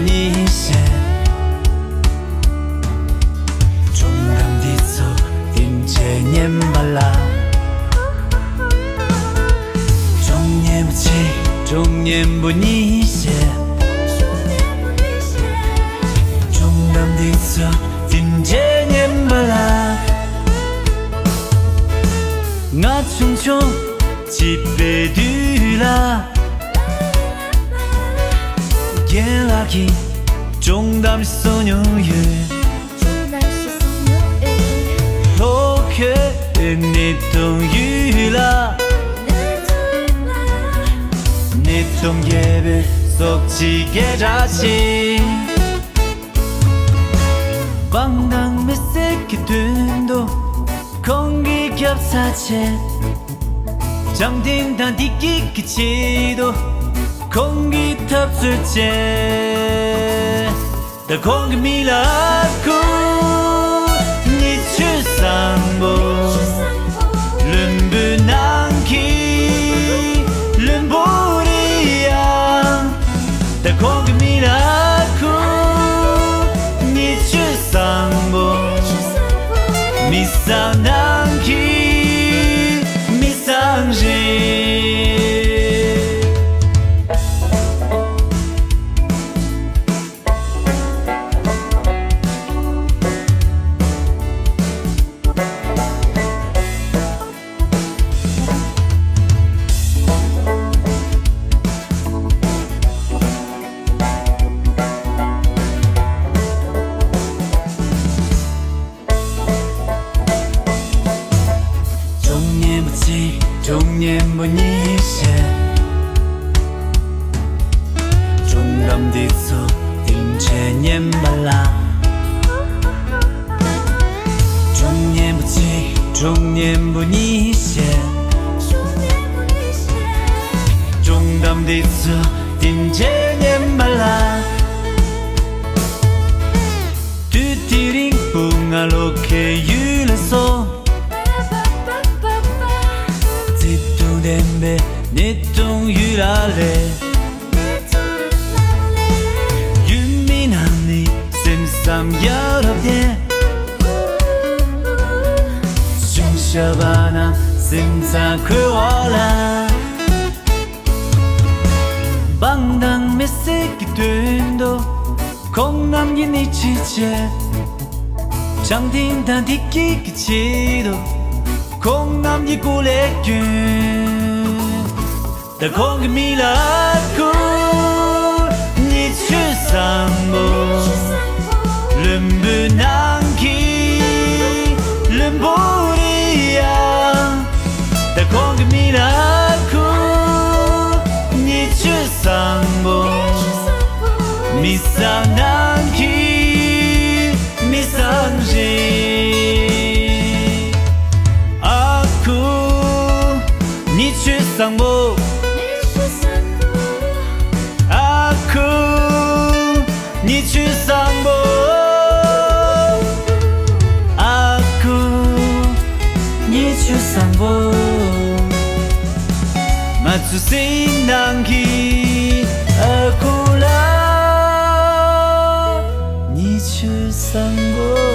你写，终感地走定这年巴拉，终年不起，终年不你写，终感地走定这年巴拉，我匆匆几杯对啦。연락이 종담 소녀유 혹해 내 동유라 내 동예배 속지게 자신 방당 몇 새끼 된도 공기 겹사체 장딩단 디끼 끼치도 공기 탑술제 다 공기 미라고 니 출상보 름부난기 름보리야 다 공기 미라고 니 출상보 미상난기 미상지终年不你写，终当地走定千年巴拉，终年不起，终年不你写，终当地走定千年巴拉，두 tiring bunga loke yulso。내 동유라래 윤민하니 쌤쌈 여러 개 숨쉬어봐나 쌤상 그워라 방당 몇 새끼 된도 공남긴 이 지체 장딩단 디끼 끼치도 공남기 꼴레균 다 공기 미라고 니 출상보 름부난기 름보리야 다 공기 미라고 니 출상보 미상난기 미상지 아쿠 니 출상보 니 출상보 아쿠 니 출상보 맞추신 난기 아쿠라 니 출상보